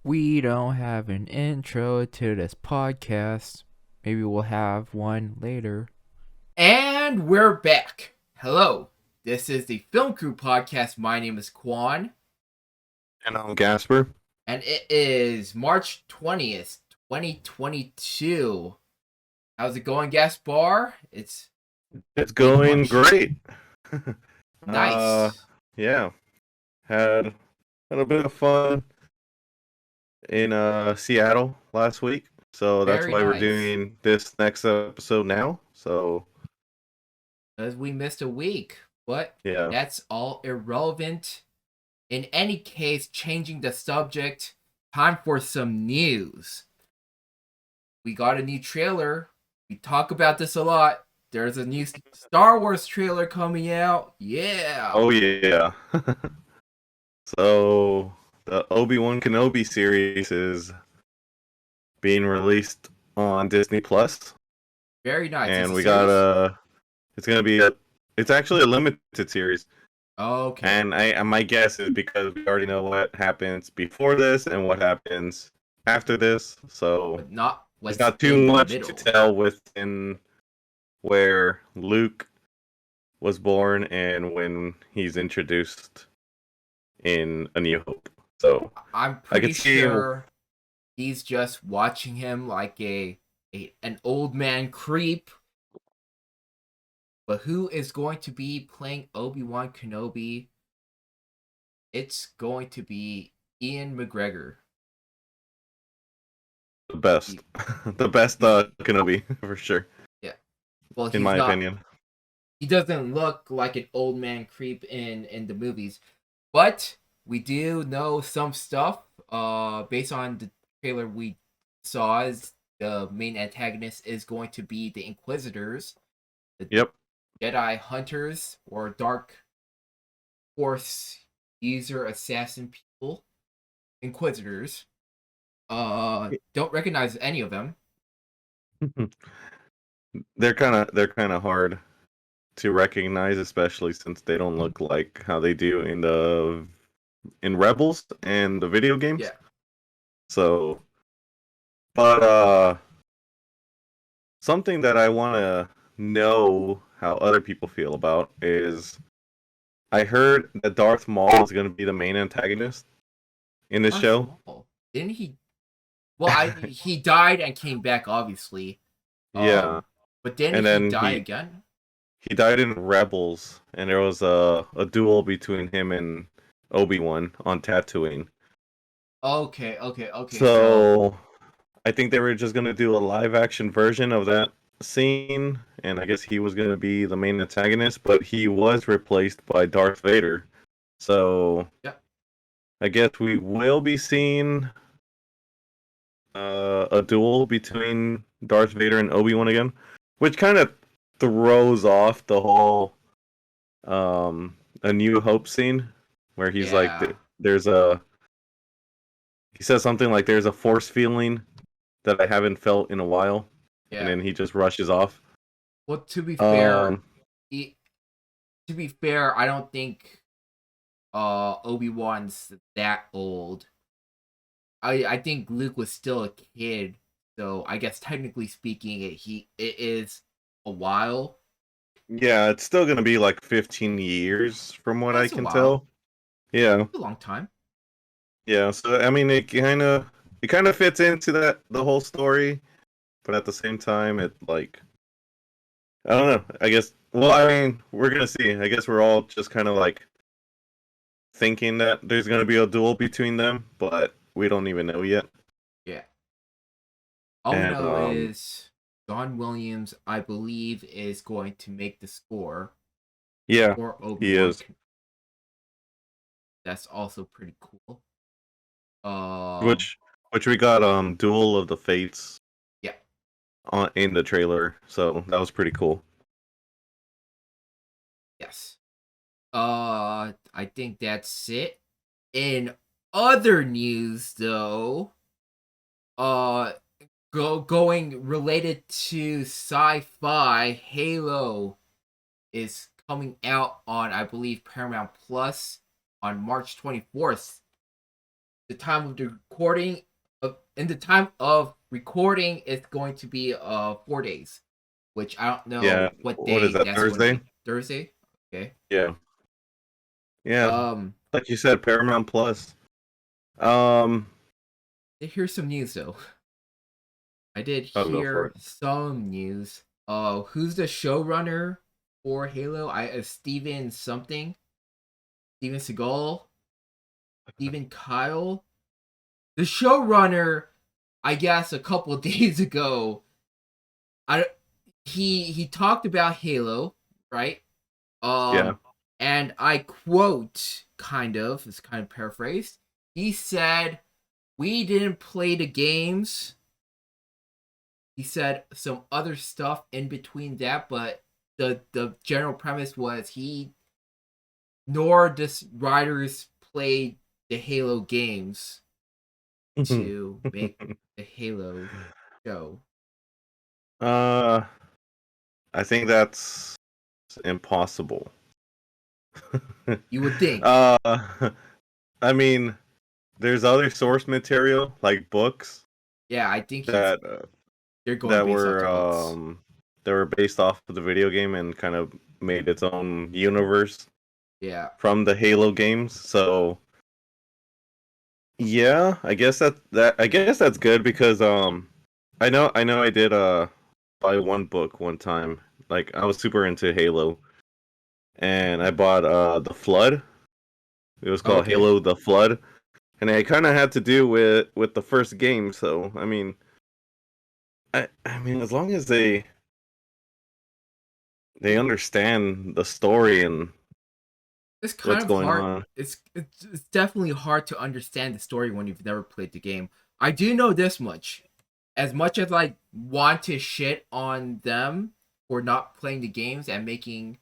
We don't have an intro to this podcast. Maybe we'll have one later. And we're back. Hello. This is the Film Crew podcast. My name is Kwan. And I'm Gaspar. And it is March 20th, 2022. How's it going, Gaspar? It's going great. Nice. Yeah. Had a bit of fun in Seattle last week. So that's Very why we're nice. doing this next episode now. So Because we missed a week. But yeah. that's all irrelevant. In any case, changing the subject, time for some news. We got a new trailer. We talk about this a lot. There's a new Star Wars trailer coming out. Yeah. Oh yeah. So the Obi Wan Kenobi series is being released on Disney Plus. Very nice. And we got it's actually a limited series. Okay. And my guess is because we already know what happens before this and what happens after this, so it's not too much to tell within where Luke was born and when he's introduced in A New Hope. So I'm pretty sure he's just watching him like an old man creep. But who is going to be playing Obi Wan Kenobi? It's going to be Ian McGregor. The best. The best Kenobi, for sure. Yeah. Well, in my opinion. He doesn't look like an old man creep in the movies. But we do know some stuff. Based on the trailer we saw, is the main antagonist is going to be the Inquisitors. Yep. Jedi hunters or dark force user assassin people, Inquisitors. Don't recognize any of them. They're kind of hard to recognize, especially since they don't look like how they do in Rebels and the video games. Yeah. So, but something that I want to know how other people feel about is I heard that Darth Maul is going to be the main antagonist in this show. Maul. Didn't he? Well, he died and came back, obviously. Yeah. But didn't he die again? He died in Rebels, and there was a duel between him and Obi-Wan on Tatooine. Okay. So I think they were just going to do a live-action version of that scene, and I guess he was going to be the main antagonist, but he was replaced by Darth Vader. So yeah. I guess we will be seeing a duel between Darth Vader and Obi-Wan again, which kind of throws off the whole A New Hope scene where he's like he says something like there's a force feeling that I haven't felt in a while. Yeah. And then he just rushes off. Well, to be fair, I don't think Obi-Wan's that old. I think Luke was still a kid, so I guess technically speaking, it is a while. Yeah, it's still gonna be like 15 years from what I can tell. Yeah, that's a long time. Yeah, so I mean, it kind of fits into the whole story, but at the same time, it like I don't know. I guess. Well, I mean, we're gonna see. I guess we're all just kind of like thinking that there's gonna be a duel between them, but we don't even know yet. Yeah. All we know is John Williams, I believe, is going to make the score. Yeah, he is. That's also pretty cool. Which we got Duel of the Fates. Yeah. In the trailer, so that was pretty cool. Yes. I think that's it. In other news, though, going related to sci-fi, Halo is coming out on, I believe, Paramount Plus on March 24th. the time of the recording in the time of recording it's going to be 4 days, which I don't know what What is day that, that's Thursday? going to be. Thursday. Okay. Yeah. Yeah. Um, Like you said, Paramount Plus. here's some news though. I did I'll go for hear it. some news. Who's the showrunner for Halo? Steven something. Steven Seagal. Steven Kyle. The showrunner, I guess, a couple of days ago. He talked about Halo, right? Yeah. And I quote, it's kind of paraphrased. He said, "We didn't play the games." He said some other stuff in between that, but the general premise was he nor the writers played the Halo games to make the Halo show. I think that's impossible. You would think. I mean, there's other source material like books. Yeah, I think that they're going that based off were the books. that were based off of the video game and kind of made its own universe. Yeah. From the Halo games, so yeah, I guess that's good because I know I did buy one book one time. Like I was super into Halo, and I bought The Flood. It was called Halo The Flood, and it kind of had to do with the first game. So I mean, I mean, as long as they understand the story and it's kind what's of going hard. on. It's definitely hard to understand the story when you've never played the game. I do know this much. As much as I want to shit on them for not playing the games and making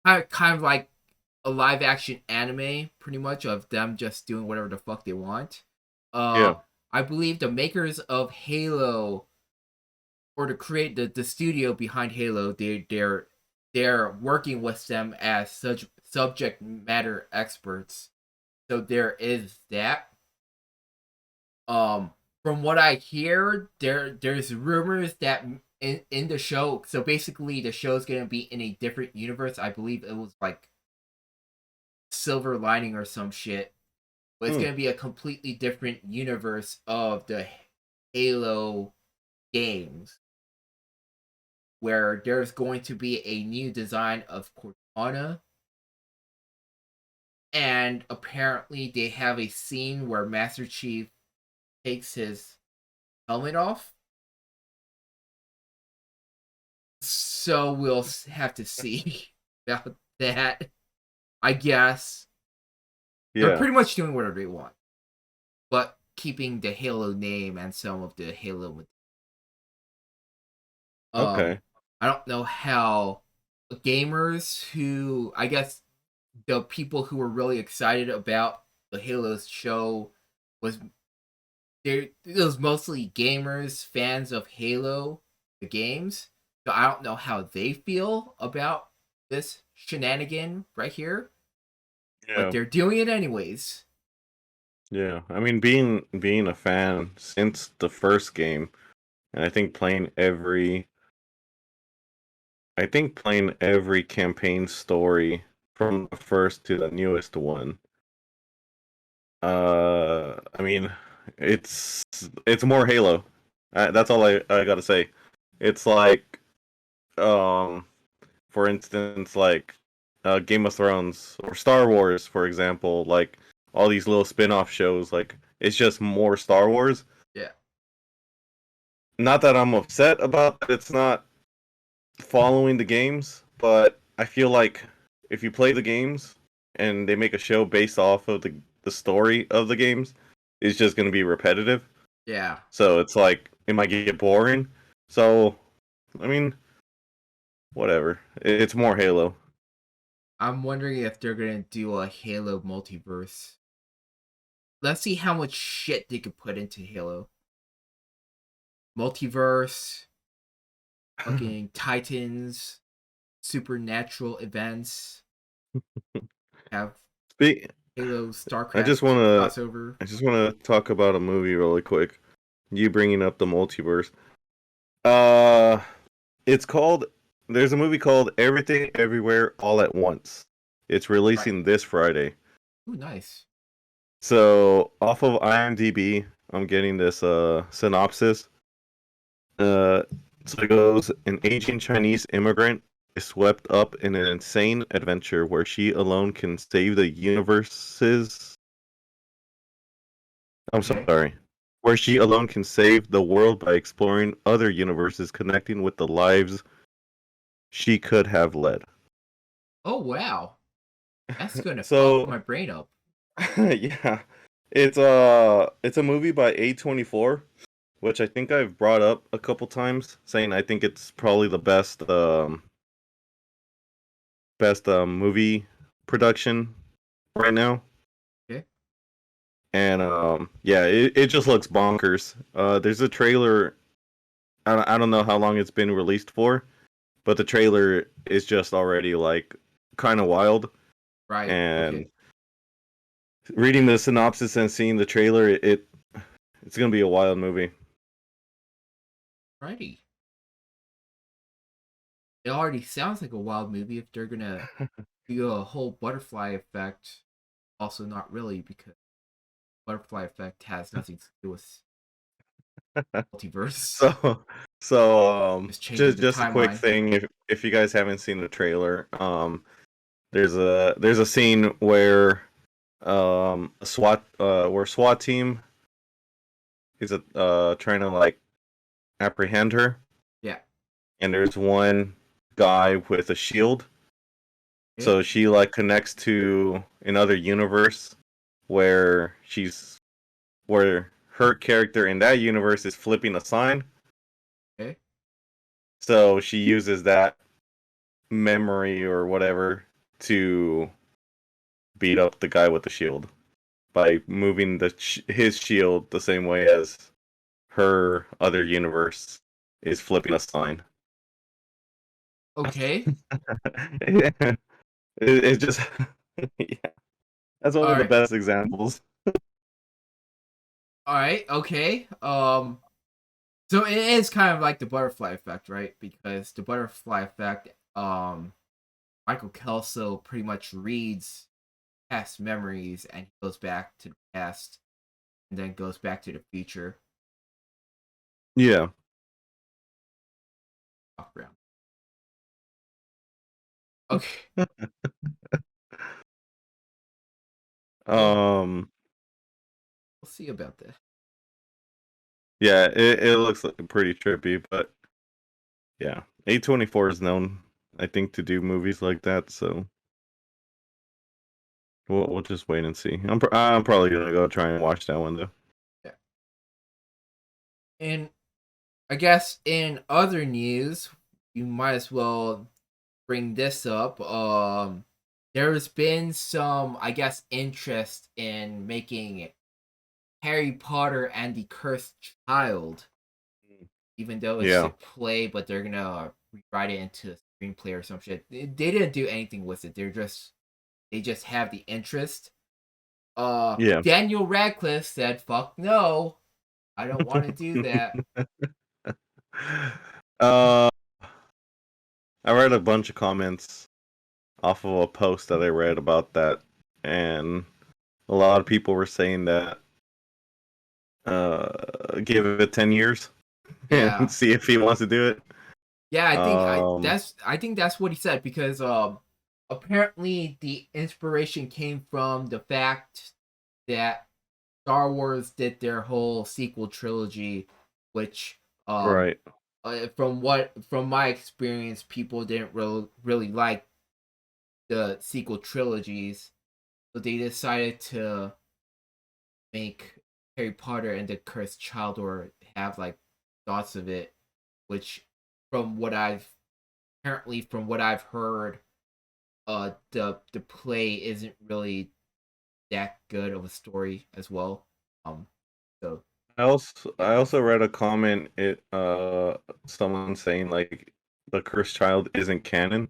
kind of like a live action anime, pretty much of them just doing whatever the fuck they want. Yeah. I believe the makers of Halo, or to create the studio behind Halo, they're working with them as such subject matter experts. So there is that. From what I hear, there's rumors that in the show, so basically the show's gonna be in a different universe. I believe it was like Silver Lining or some shit. But it's gonna be a completely different universe of the Halo games, where there's going to be a new design of Cortana. And apparently they have a scene where Master Chief takes his helmet off. So we'll have to see about that. I guess. They're pretty much doing whatever they want, but keeping the Halo name and some of the Halo. Okay. I don't know how gamers who, I guess, the people who were really excited about the Halo show was it was mostly gamers, fans of Halo, the games. So I don't know how they feel about this shenanigan right here, but they're doing it anyways. Yeah, I mean, being a fan since the first game, and I think playing every campaign story from the first to the newest one. I mean, it's more Halo. That's all I gotta say. It's like, for instance, like Game of Thrones or Star Wars, for example, like all these little spin-off shows, like it's just more Star Wars. Yeah. Not that I'm upset about that it's not following the games, but I feel like if you play the games and they make a show based off of the story of the games, it's just going to be repetitive. Yeah. So it's like it might get boring. So, I mean, whatever. It's more Halo. I'm wondering if they're gonna do a Halo multiverse. Let's see how much shit they could put into Halo. Multiverse, fucking Titans, supernatural events. Have Halo StarCraft crossover. I just wanna talk about a movie really quick. You bringing up the multiverse. It's called. There's a movie called Everything Everywhere All at Once. It's releasing this Friday. Ooh, nice. So off of IMDb, I'm getting this synopsis. So it goes: an aging Chinese immigrant is swept up in an insane adventure where she alone can save the universes. I'm sorry. Where she alone can save the world by exploring other universes, connecting with the lives she could have led. Oh wow, that's gonna fuck my brain up. Yeah, it's a movie by A24, which I think I've brought up a couple times, saying I think it's probably the best movie production right now. Okay. And yeah, it just looks bonkers. There's a trailer. I don't know how long it's been released for, but the trailer is just already like kind of wild. Right. And reading the synopsis and seeing the trailer, it's gonna be a wild movie. Righty. It already sounds like a wild movie if they're gonna do a whole butterfly effect. Also, not really, because butterfly effect has nothing to do with multiverse. Just a quick thing, if you guys haven't seen the trailer, there's a scene where a SWAT team is trying to like apprehend her. Yeah. And there's one guy with a shield. Yeah. So she like connects to another universe where her character in that universe is flipping a sign. Okay. So she uses that memory or whatever to beat up the guy with the shield by moving his shield the same way as her other universe is flipping a sign. Okay. It's just yeah. That's one of the best examples. All right. Okay. So it is kind of like the butterfly effect, right? Because the butterfly effect, Michael Kelso pretty much reads past memories and he goes back to the past and then goes back to the future. Yeah. Okay. We'll see about that. Yeah, it looks like pretty trippy, but yeah, A24 is known, I think, to do movies like that, so we'll just wait and see. I'm probably gonna go try and watch that one though. Yeah. And I guess in other news, you might as well bring this up. There's been some, I guess, interest in making Harry Potter and the Cursed Child, even though it's a play, but they're gonna rewrite it into a screenplay or some shit. They didn't do anything with it. They just have the interest. Daniel Radcliffe said, "Fuck no, I don't want to do that." I read a bunch of comments off of a post that I read about that, and a lot of people were saying that give it 10 years and see if he wants to do it. Yeah, I think that's what he said, because apparently the inspiration came from the fact that Star Wars did their whole sequel trilogy, which right. From my experience, people didn't really like the sequel trilogies, so they decided to make Harry Potter and the Cursed Child, or have like thoughts of it, which from what I've heard, the play isn't really that good of a story as well. So I also read a comment, someone saying like the Cursed Child isn't canon.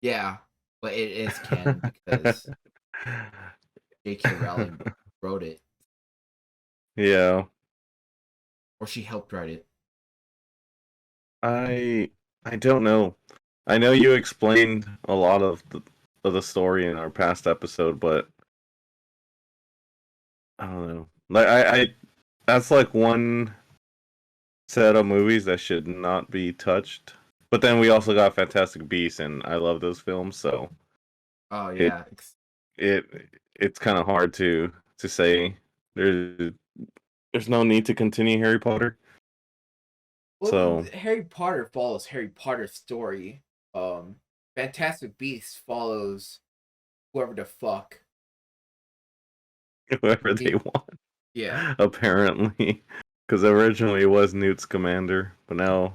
Yeah, but it is canon because J.K. Rowling wrote it. Yeah. Or she helped write it. I don't know. I know you explained a lot of the story in our past episode, but I don't know. Like I that's like one set of movies that should not be touched. But then we also got Fantastic Beasts, and I love those films, so Oh yeah. it's kind of hard to say there's no need to continue Harry Potter. Well, So Harry Potter follows Harry Potter's story. Fantastic Beasts follows whoever the fuck. whoever they want. Yeah. Apparently. Because originally it was Newt Scamander, but now,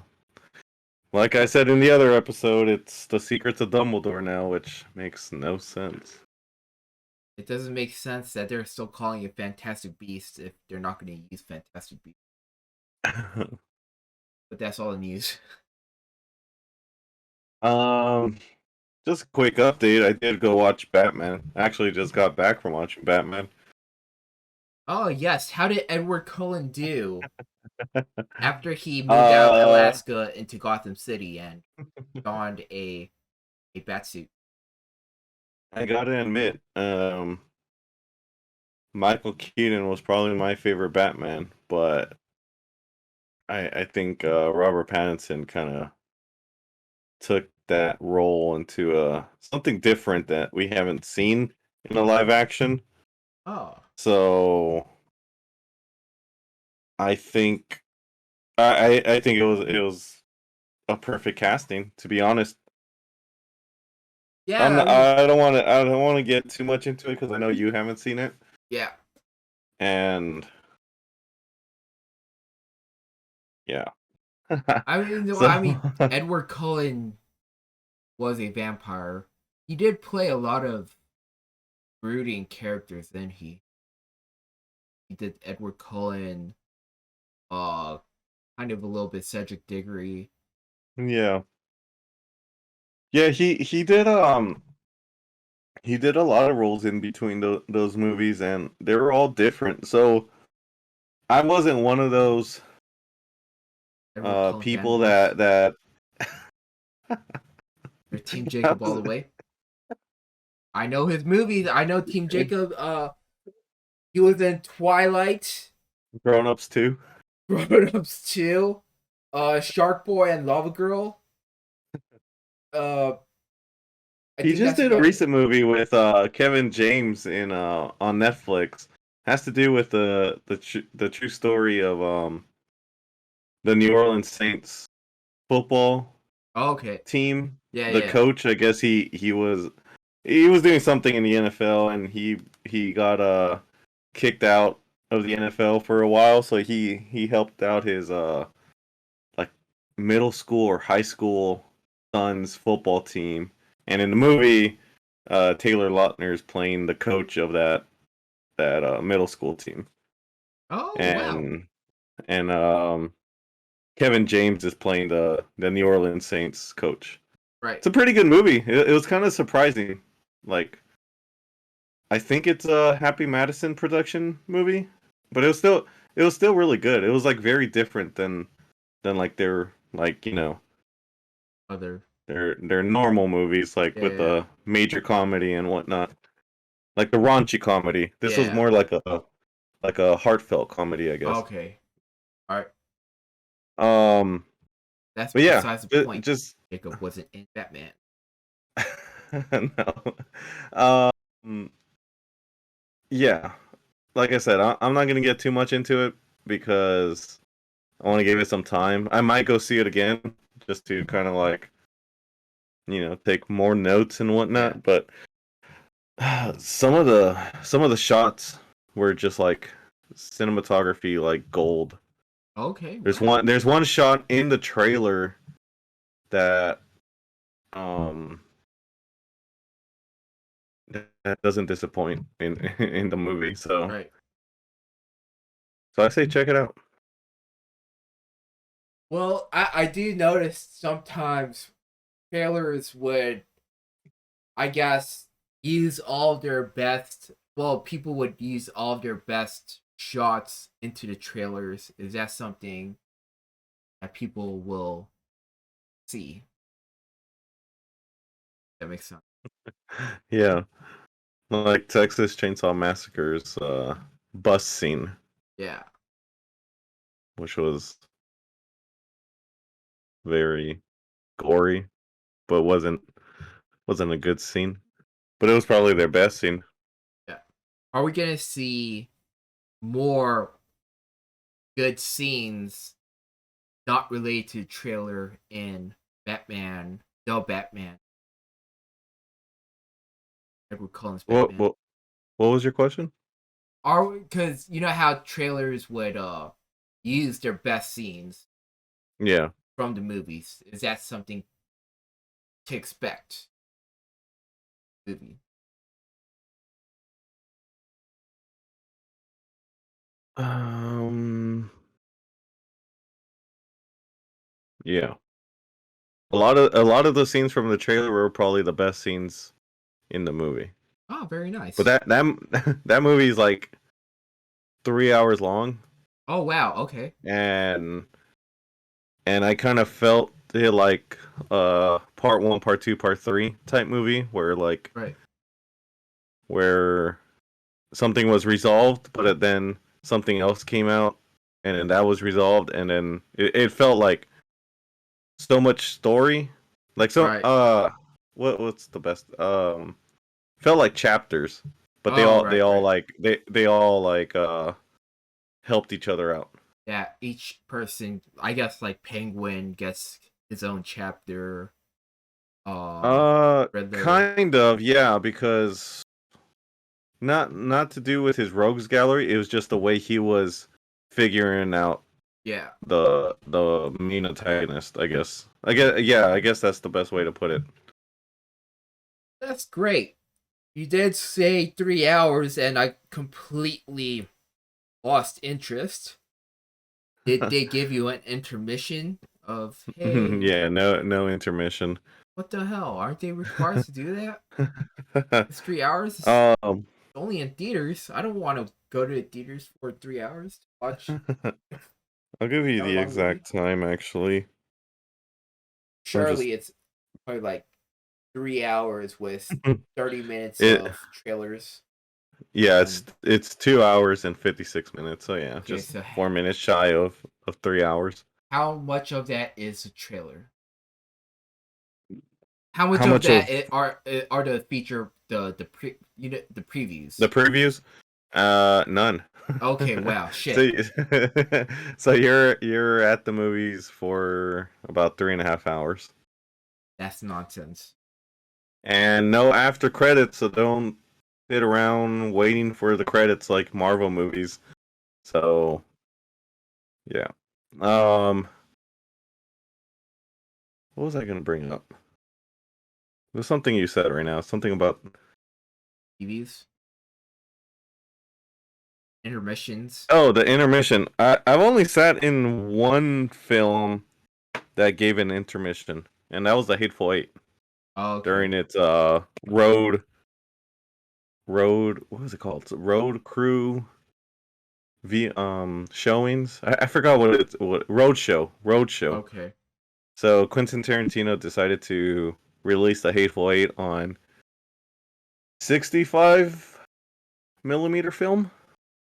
like I said in the other episode, it's the Secrets of Dumbledore now, which makes no sense. It doesn't make sense that they're still calling it Fantastic Beasts if they're not going to use Fantastic Beasts. But that's all the news. Just a quick update. I did go watch Batman. Actually, just got back from watching Batman. Oh yes, how did Edward Cullen do after he moved out of Alaska into Gotham City and donned a batsuit? I gotta admit, Michael Keaton was probably my favorite Batman, but I think Robert Pattinson kind of took that role into something different that we haven't seen in a live action. Oh. So I think I think it was a perfect casting, to be honest. Yeah, I don't want to get too much into it because I know you haven't seen it. Yeah. And yeah. I mean, Edward Cullen was a vampire. He did play a lot of brooding characters, didn't he? He did Edward Cullen, kind of a little bit Cedric Diggory. Yeah. Yeah, he did a lot of roles in between those movies, and they were all different. So I wasn't one of those people that They're Team Jacob all the way. I know his movies. I know Team Jacob. He was in Twilight. Grown Ups 2. Grown Ups 2. Shark Boy and Lava Girl. He just did a recent movie with Kevin James in on Netflix. Has to do with the true story of the New Orleans Saints football team. The coach, I guess he was doing something in the NFL, and he got kicked out of the NFL for a while, so he helped out his like middle school or high school son's football team. And in the movie, Taylor Lautner's playing the coach of that middle school team. Oh, wow. And Kevin James is playing the New Orleans Saints coach. Right. It's a pretty good movie. It was kind of surprising. Like, I think it's a Happy Madison production movie, but it was still really good. It was like very different than like their, like, you know, other their normal movies, like with a major comedy and whatnot, like the raunchy comedy. This was more like a heartfelt comedy, I guess. Okay, all right. That's besides the point. Just Jacob wasn't in Batman. No. Yeah, like I said, I'm not gonna get too much into it because I want to give it some time. I might go see it again just to kind of like, you know, take more notes and whatnot. But some of the shots were just like cinematography, like gold. Okay. There's one shot in the trailer that that doesn't disappoint in the movie. So I say check it out. Well, I do notice sometimes trailers would, I guess, use all their best well, people would use all of their best shots into the trailers. Is that something that people will see? That makes sense. Yeah, like Texas Chainsaw Massacre's bus scene. Yeah. Which was very gory, but wasn't a good scene. But it was probably their best scene. Yeah. Are we gonna see more good scenes not related to the trailer in Batman, the Batman, Edward Cullen's Batman? What was your question? Are we, because you know how trailers would use their best scenes Yeah. from the movies. Is that something to expect? Movie. Yeah. A lot of the scenes from the trailer were probably the best scenes in the movie. Oh, very nice. But that movie is like 3 hours long. Oh wow, okay. And I kind of felt it like part 1, part 2, part 3 type movie where like right. where something was resolved, but then something else came out, and then that was resolved, and then it felt like so much story, like so. Right. What's the best? Felt like chapters, but they right. all like they all like helped each other out. Yeah, each person, I guess, like Penguin gets his own chapter. Kind of, yeah, because not to do with his rogues gallery. It was just the way he was figuring out the main antagonist. I guess that's the best way to put it. That's great. You did say 3 hours, and I completely lost interest. Did they give you an intermission of hey? Yeah, no intermission. What the hell? Aren't they required to do that? It's 3 hours. It's only in theaters. I don't want to go to the theaters for 3 hours to watch. I'll give you the exact time, actually. Surely it's probably like 3 hours with 30 minutes of trailers. Yeah, it's 2 hours and 56 minutes. So yeah, okay, just so 4 minutes shy of 3 hours. How much of that is a trailer? How much of that are the feature the previews? The previews? None. Okay, wow, shit. So you're at the movies for about 3.5 hours. That's nonsense. And no after credits, so don't sit around waiting for the credits like Marvel movies. So yeah. What was I gonna bring up? There's something you said right now. Something about TVs. Intermissions. Oh, the intermission. I've only sat in one film that gave an intermission, and that was The Hateful Eight. Oh, okay. During its road. What was it called? Road Crew showings. I forgot what Roadshow. Okay. So Quentin Tarantino decided to release The Hateful Eight on 65mm film.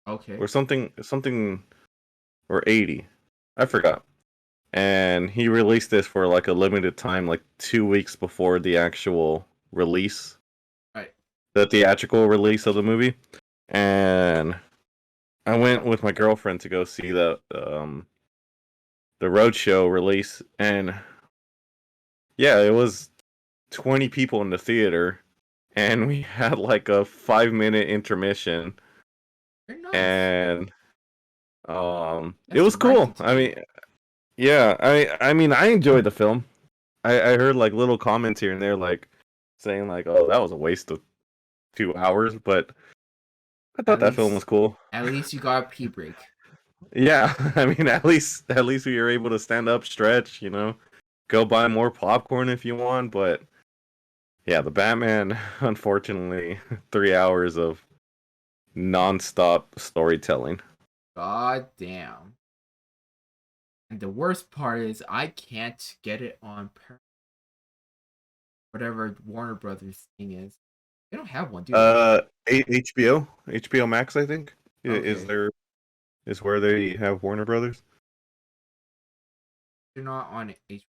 Okay. Or something or 80. I forgot. And he released this for like a limited time, like 2 weeks before the actual release. Right. The theatrical release of the movie. And I went with my girlfriend to go see the Roadshow release, and yeah, it was 20 people in the theater, and we had like a 5-minute intermission. Very nice. And it was cool. I mean, yeah, I mean, I enjoyed the film. I heard like little comments here and there, like saying like, "Oh, that was a waste of 2 hours," but I thought that film was cool. At least you got a pee break. Yeah, I mean, at least we were able to stand up, stretch, go buy more popcorn if you want. But yeah, the Batman, unfortunately, 3 hours of non-stop storytelling. God damn. And the worst part is I can't get it on whatever Warner Brothers thing is. They don't have one, do they? HBO Max, I think, Okay. is where they have Warner Brothers. They're not on H.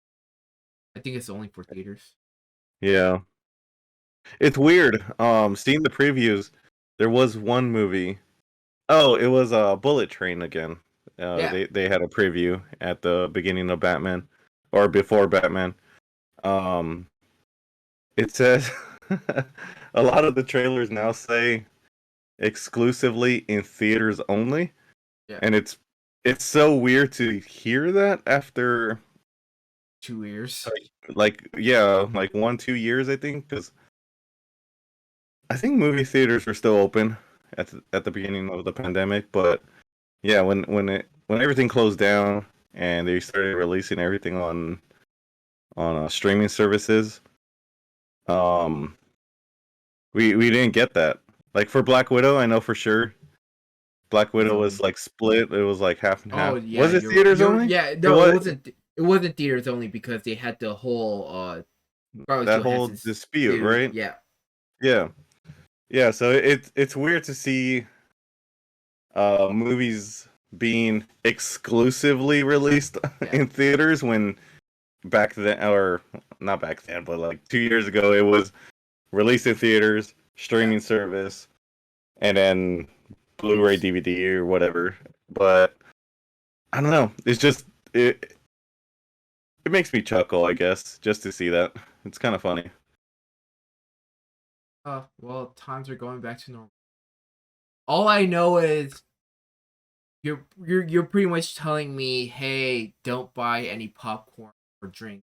I think it's only for theaters. Yeah, it's weird. Seeing the previews, there was one movie. Oh, it was Bullet Train again. Yeah. They had a preview at the beginning of Batman, or before Batman. Um, it says a lot of the trailers now say exclusively in theaters only, Yeah. and it's so weird to hear that after 2 years. like 1-2 years, I think, because I think movie theaters were still open at the beginning of the pandemic, but yeah, when everything closed down and they started releasing everything on streaming services, um, we didn't get that. Like for Black Widow, I know for sure Black Widow was like split. It was like half and Oh half. yeah, Was it theaters only? yeah. It No, it was wasn't. It wasn't theaters only because they had the whole Scarlett that whole Johansson's dispute, dude. right? Yeah. Yeah, yeah. So it's weird to see movies being exclusively released in theaters when back then, or not back then, but like 2 years ago, it was released in theaters, streaming service, and then Blu-ray, DVD, or whatever. But I don't know. It's just it makes me chuckle, I guess, just to see that. It's kind of funny. Well, times are going back to normal. All I know is you're pretty much telling me, hey, don't buy any popcorn or drink,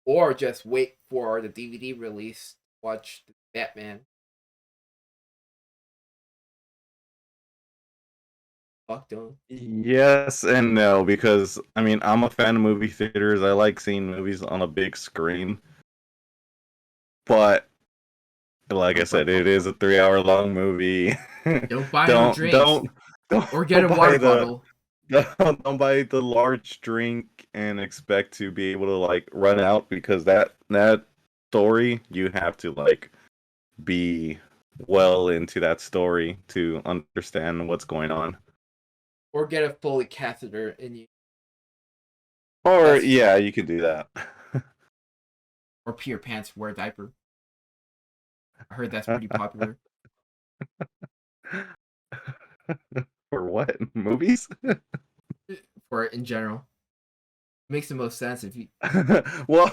or just wait for the DVD release. Watch the Batman. Fuck them. Yes and no, because I mean, I'm a fan of movie theaters. I like seeing movies on a big screen. But like I said, it is a 3-hour long movie. Don't buy no don't drinks. don't don't Or get a buy water bottle. don't buy the large drink and expect to be able to like run out, because that story, you have to like be well into that story to understand what's going on. Or get a fully catheter in you. Or yeah, you could do that. Or pee your pants, wear a diaper. I heard that's pretty popular. For what? Movies? For in general. Makes the most sense if you. Well,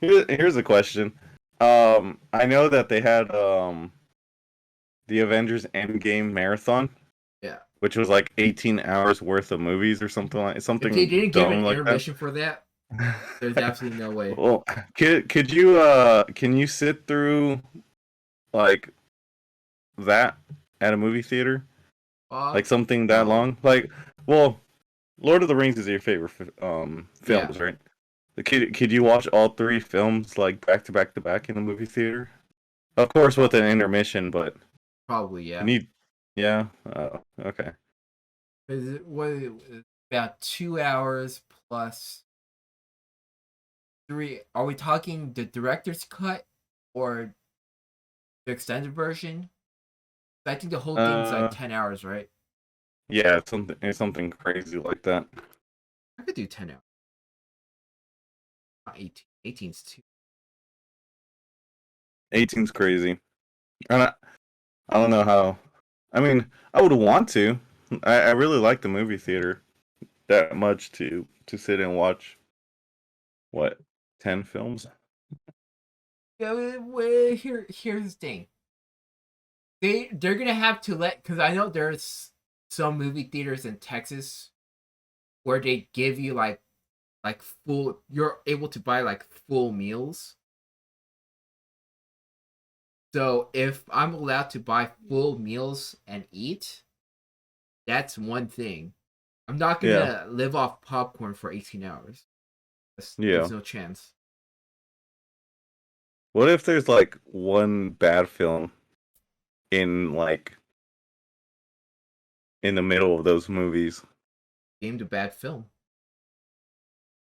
here's a question. I know that they had the Avengers Endgame marathon. Yeah. Which was like 18 hours worth of movies or something If they didn't give an like intermission for that, there's absolutely no way. Well, could you can you sit through like that at a movie theater? Like something that long? Like, well, Lord of the Rings is your favorite films, right? Could you watch all 3 films like back to back to back in a movie theater? Of course, with an intermission, but probably yeah. Yeah. Okay. It was about 2 hours plus 3. Are we talking the director's cut or the extended version? I think the whole thing's like 10 hours, right? Yeah, it's something crazy like that. I could do 10 hours. Not 18. 18's too. 18's crazy. And I don't know how. I mean, I would want to. I really like the movie theater that much to sit and watch. What, 10 films? Yeah, here's the thing. They're gonna have to because I know there's some movie theaters in Texas where they give you like full. You're able to buy like full meals. So if I'm allowed to buy full meals and eat, that's one thing. I'm not gonna live off popcorn for 18 hours. There's no chance. What if there's like one bad film in like in the middle of those movies. Named a bad film.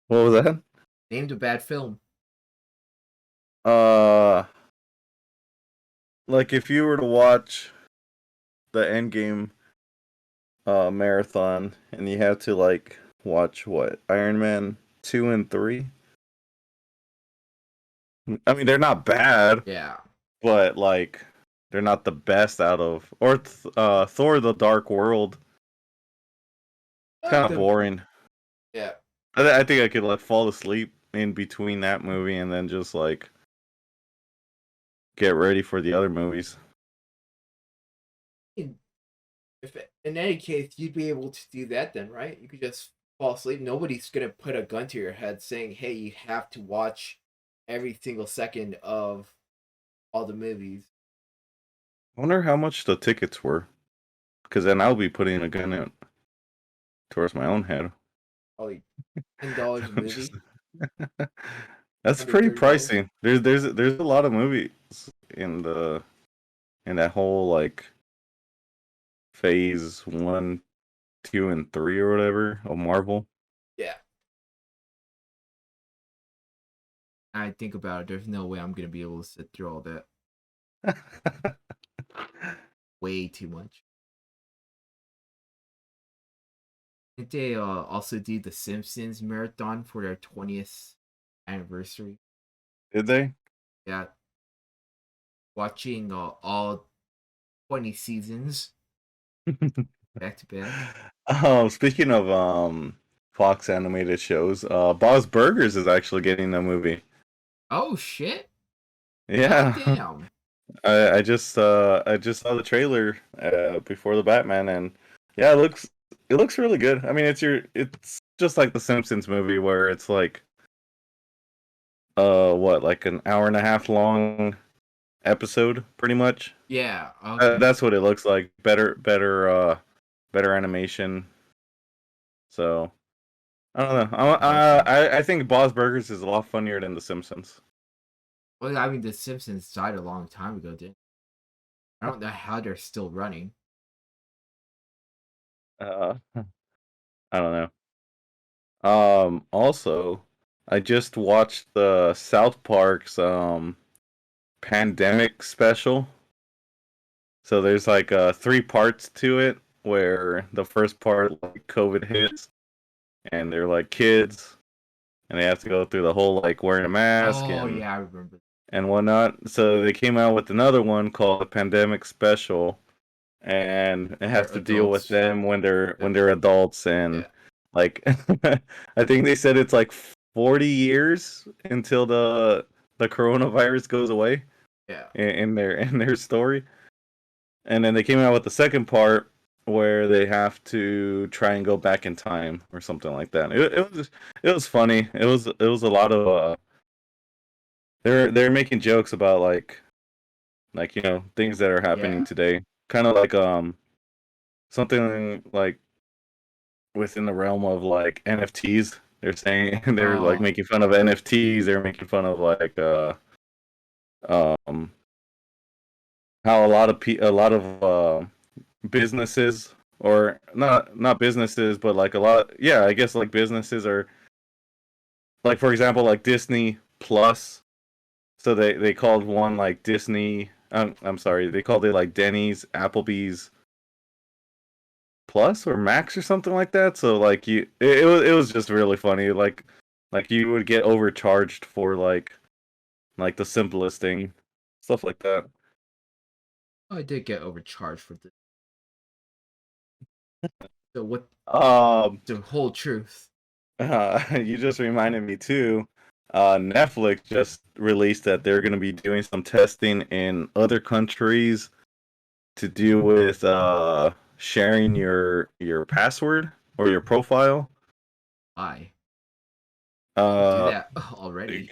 What was that? Named a bad film. Like if you were to watch the Endgame marathon and you had to like watch what? Iron Man 2 and 3? I mean, they're not bad. Yeah. But like they're not the best out of Thor the Dark World. Kind of boring. Yeah. I think I could like fall asleep in between that movie and then just like get ready for the other movies. If in any case you'd be able to do that then, right? You could just fall asleep. Nobody's gonna put a gun to your head saying, "Hey, you have to watch every single second of all the movies." I wonder how much the tickets were, because then I'll be putting a gun out towards my own head. Probably $10 a movie. That's pretty pricey. There's a lot of movies in that whole like phase 1, 2, and 3 or whatever of Marvel. Yeah. I think about it. There's no way I'm gonna be able to sit through all that. Way too much. Did they also do the Simpsons marathon for their 20th anniversary? Did they? Yeah. Watching all 20 seasons back to back. Oh, speaking of Fox animated shows, Bob's Burgers is actually getting a movie. Oh shit! Yeah. God damn. I just saw the trailer before the Batman, and yeah, it looks really good. I mean, it's just like the Simpsons movie where it's like what, like an hour and a half long episode pretty much. Yeah, okay. That's what it looks like. Better animation. So I don't know. I think Bob's Burgers is a lot funnier than the Simpsons. Well, I mean, the Simpsons died a long time ago, didn't? I don't know how they're still running. I don't know. Also, I just watched the South Park's pandemic special. So there's like 3 parts to it, where the first part like COVID hits, and they're like kids, and they have to go through the whole like wearing a mask Yeah, I remember. And whatnot. So they came out with another one called the Pandemic Special, and it has to deal with them when they're adults, and like I think they said it's like 40 years until the coronavirus goes away. Yeah. In their story. And then they came out with the second part where they have to try and go back in time or something like that. It was funny. It was a lot of they're making jokes about like you know, things that are happening today. Kind of like something like within the realm of like NFTs. They're saying they're like making fun of NFTs. They're making fun of like how a lot of businesses, or not businesses, but like a lot, yeah, I guess like businesses are like, for example, like Disney Plus. So they called one like Disney. I'm sorry, they called it like Denny's, Applebee's Plus or Max or something like that. So like it was just really funny. Like you would get overcharged for like the simplest thing, stuff like that. I did get overcharged for this. So what? The whole truth. You just reminded me too. Netflix just released that they're going to be doing some testing in other countries to do with sharing your password or your profile. Why? Do that already.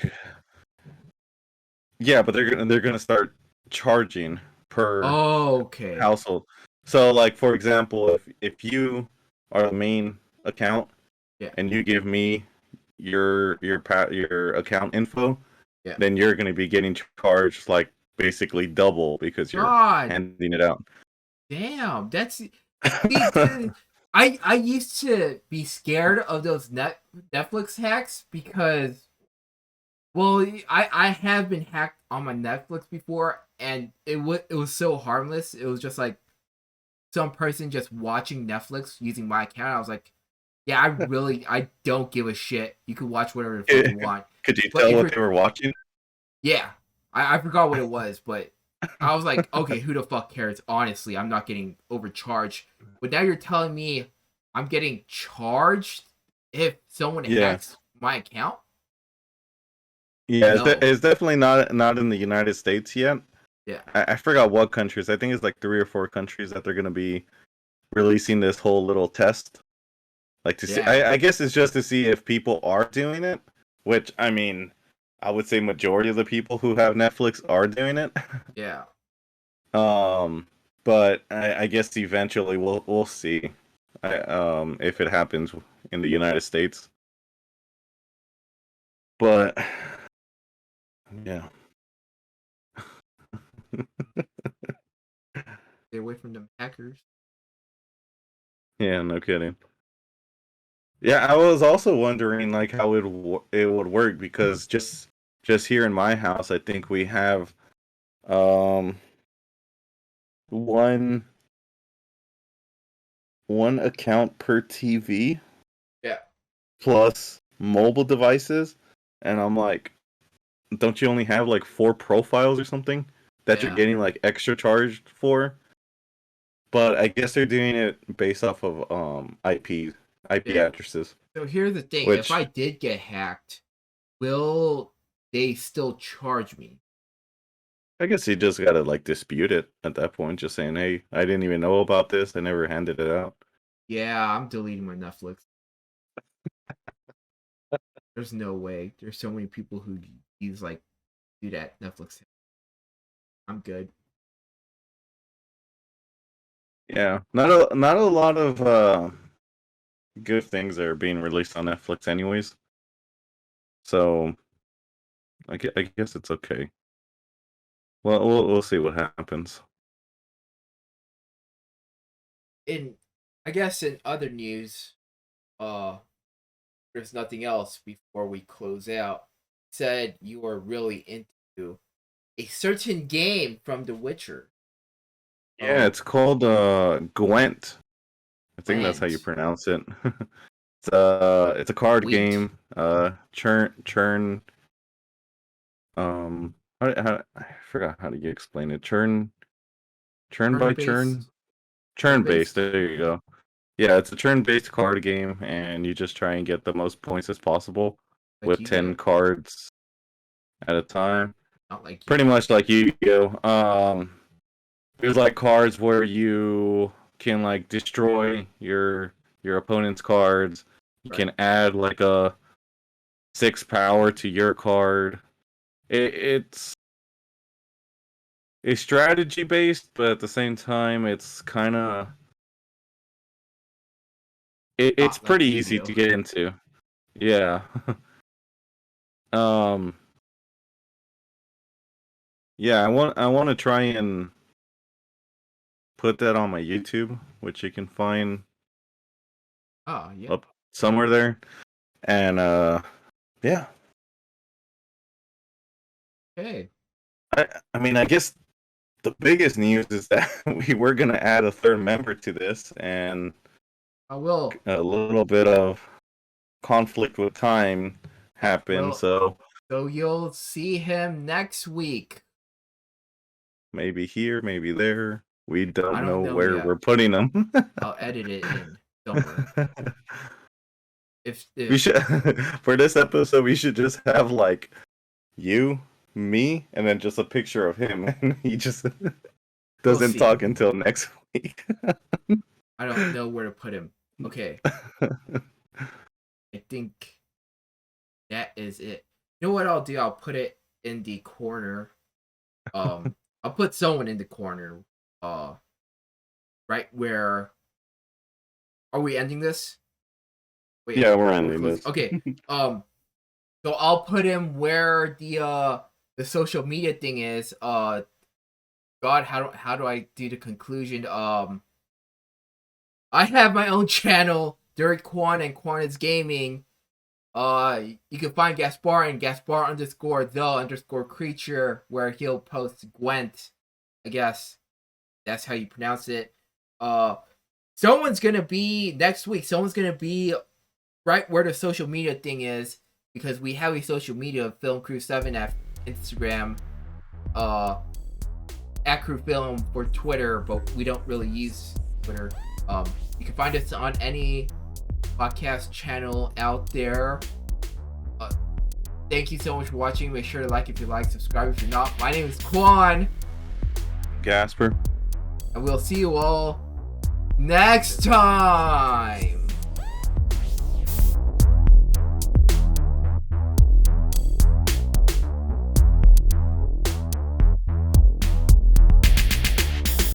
Yeah, but they're gonna start charging per household. So, like, for example, if you are the main account, and you give me your account info, then you're gonna be getting charged like basically double because you're handing it out. Damn, that's I used to be scared of those Netflix hacks because, well, I have been hacked on my Netflix before, and it was so harmless. It was just like some person just watching Netflix using my account. I was like, yeah, I don't give a shit. You can watch whatever the fuck you want. Could you But tell what they were watching? Yeah, I forgot what it was, but I was like, okay, who the fuck cares? Honestly, I'm not getting overcharged. But now you're telling me I'm getting charged if someone Yeah. hacks my account? Yeah, No. it's definitely not in the United States yet. Yeah. I forgot what countries. I think it's like 3 or 4 countries that they're gonna be releasing this whole little test. Like to see, Yeah. I guess it's just to see if people are doing it. Which I mean, I would say majority of the people who have Netflix are doing it. Yeah. But I guess eventually we'll see. If it happens in the United States. But yeah. Stay away from them hackers. Yeah, no kidding. Yeah, I was also wondering like how it would work because just here in my house, I think we have um one account per TV. Yeah. Plus mobile devices, and I'm like, don't you only have like 4 profiles or something that you're getting like extra charged for? But I guess they're doing it based off of IP addresses. So here's the thing: if I did get hacked, will they still charge me? I guess you just gotta like dispute it at that point, just saying, "Hey, I didn't even know about this. I never handed it out." Yeah, I'm deleting my Netflix. There's no way. There's so many people who use like do that Netflix. I'm good. Yeah, not a lot of good things are being released on Netflix, anyways. So I guess it's okay. Well, we'll see what happens. I guess in other news, there's nothing else before we close out. Said you are really into a certain game from The Witcher. Yeah, it's called Gwent. I think that's how you Gwent. pronounce it. It's a card game. Churn. I forgot how to explain it. Churn by churn. Churn based. There you go. Yeah, it's a turn-based card game, and you just try and get the most points as possible with 10 cards at a time. Not like pretty much like Yu-Gi-Oh. There's like cards where you can like destroy your opponent's cards. You can add like a 6 power to your card. It's strategy based, but at the same time, it's kind of it's pretty easy to get into. Yeah. Yeah, I want to try and put that on my YouTube, which you can find up somewhere there. And yeah. Hey. I mean, I guess the biggest news is that we were going to add a third member to this, and I will. A little bit of conflict with time happened, so you'll see him next week. Maybe here, maybe there. We don't know where yet. we're putting them. I'll edit it in somewhere. if we should for this episode, we should just have like you, me, and then just a picture of him, and he just doesn't talk until next week. I don't know where to put him. Okay. I think that is it. You know what I'll do? I'll put it in the corner. I'll put someone in the corner. Right where are we ending this? Wait, yeah, we're ending this. Okay. So I'll put him where the social media thing is. God, how do I do the conclusion? I have my own channel, Derek Kwan and Kwonisgaming. You can find Gaspar and Gaspar_the_creature, where he'll post Gwent. I guess that's how you pronounce it. Someone's gonna be next week. Someone's gonna be right where the social media thing is, because we have a social media of Film Crew 7 at Instagram, at Crew Film for Twitter, but we don't really use Twitter. You can find us on any podcast channel out there. Thank you so much for watching. Make sure to like if you like, subscribe if you're not. My name is Kwan. Gaspar. And we'll see you all next time.